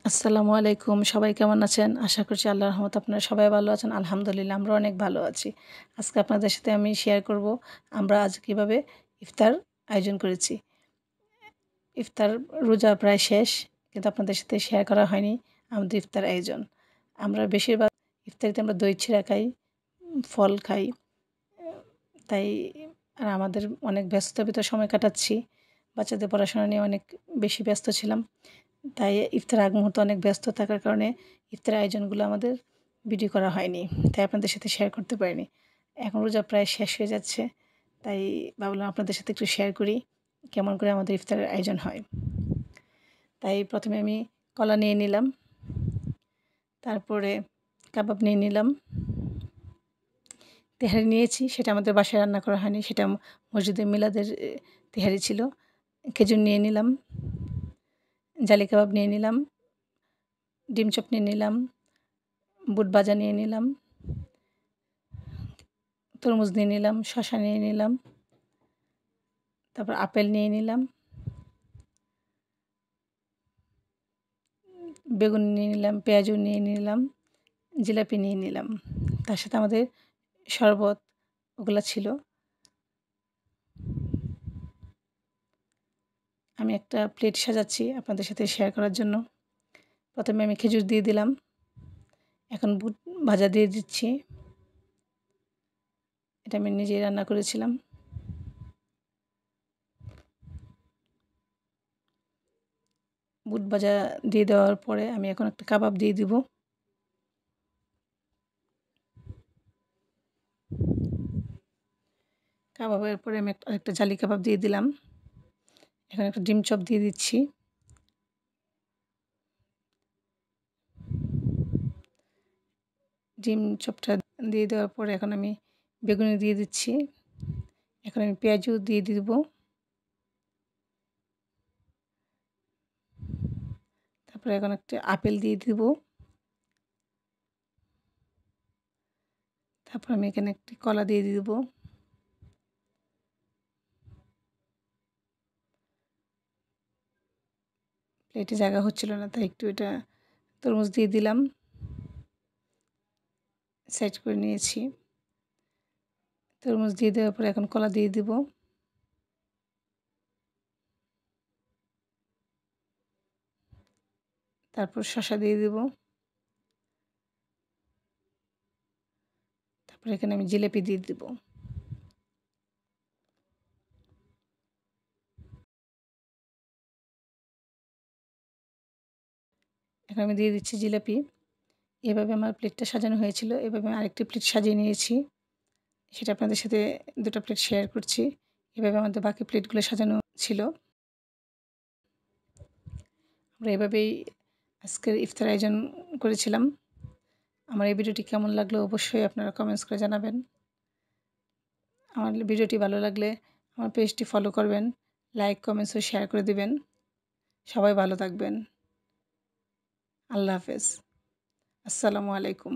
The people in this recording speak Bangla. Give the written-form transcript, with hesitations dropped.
আসসালামু আলাইকুম। সবাই কেমন আছেন? আশা করছি আল্লাহর রহমতে আপনারা সবাই ভালো আছেন। আলহামদুলিল্লাহ আমরা অনেক ভালো আছি। আজকে আপনাদের সাথে আমি শেয়ার করব আমরা আজ কিভাবে ইফতার আয়োজন করেছি। ইফতার রোজা প্রায় শেষ কিন্তু আপনাদের সাথে শেয়ার করা হয়নি আমাদের ইফতার আয়োজন। আমরা বেশিরভাগ ইফতারিতে আমরা দই চিড়া খাই, ফল খাই। তাই আর আমাদের অনেক ব্যস্ততার ভিতর সময় কাটাচ্ছি। বাচ্চাদের পড়াশোনা নিয়ে অনেক বেশি ব্যস্ত ছিলাম। তাই ইফতার আগ মুহূর্তে অনেক ব্যস্ত থাকার কারণে ইফতারের আয়োজনগুলো আমাদের ভিডিও করা হয়নি। তাই আপনাদের সাথে শেয়ার করতে পারিনি। এখন রোজা প্রায় শেষ হয়ে যাচ্ছে। তাই ভাবলাম আপনাদের সাথে একটু শেয়ার করি কেমন করে আমাদের ইফতারের আয়োজন হয়। তাই প্রথমে আমি কলা নিয়ে নিলাম, তারপরে কাবাব নিয়ে নিলাম, তেহারি নিয়েছি, সেটা আমাদের বাসায় রান্না করা হয়নি, সেটা মসজিদে মিলাদের তেহারি ছিল। খেজুর নিয়ে নিলাম, জালি কাবাব নিয়ে নিলাম, ডিম চপ নিয়ে নিলাম, বুট ভাজা নিয়ে নিলাম, তরমুজ নিয়ে নিলাম, শসা নিয়ে নিলাম, তারপর আপেল নিয়ে নিলাম, বেগুন নিয়ে নিলাম, পেঁয়াজু নিয়ে নিলাম, জিলাপি নিয়ে নিলাম। তার সাথে আমাদের শরবত ওগুলা ছিল। আমি একটা প্লেট সাজাচ্ছি আপনাদের সাথে শেয়ার করার জন্য। প্রথমে আমি খেজুর দিয়ে দিলাম, এখন বুট ভাজা দিয়ে দিচ্ছি। এটা আমি নিজেই রান্না করেছিলাম। বুট ভাজা দিয়ে দেওয়ার পরে আমি এখন একটা কাবাব দিয়ে দিব। কাবাবের পরে আমি আরেকটা জালি কাবাব দিয়ে দিলাম। এখন একটা ডিম চপ দিয়ে দিচ্ছি। ডিম চপটা দিয়ে দেওয়ার পরে এখন আমি বেগুনি দিয়ে দিচ্ছি। এখন আমি পেঁয়াজও দিয়ে দিব। তারপরে এখন একটা আপেল দিয়ে দিব। তারপর আমি এখানে একটি কলা দিয়ে দিব। প্লেটে জায়গা হচ্ছিল না, তাই একটু এটা তরমুজ দিয়ে দিলাম, সাইড করে নিয়েছি। তরমুজ দিয়ে দেওয়ার পরে এখন কলা দিয়ে দিব। তারপর শসা দিয়ে দিব। তারপর এখানে আমি জিলাপি দিয়ে দিব। এখন আমি দিয়ে দিচ্ছি জিলাপি। এভাবে আমার প্লেটটা সাজানো হয়েছিল। এভাবে আমি আরেকটি প্লেট সাজিয়ে নিয়েছি, সেটা আপনাদের সাথে দুটো প্লেট শেয়ার করছি। এভাবে আমাদের বাকি প্লেটগুলো সাজানো ছিল। আমরা এভাবেই আজকের ইফতার আয়োজন করেছিলাম। আমার এই ভিডিওটি কেমন লাগলো অবশ্যই আপনারা কমেন্টস করে জানাবেন। আমার ভিডিওটি ভালো লাগলে আমার পেজটি ফলো করবেন, লাইক কমেন্টস ও শেয়ার করে দিবেন। সবাই ভালো থাকবেন। আল্লাহ হাফেজ। আসসালামু আলাইকুম।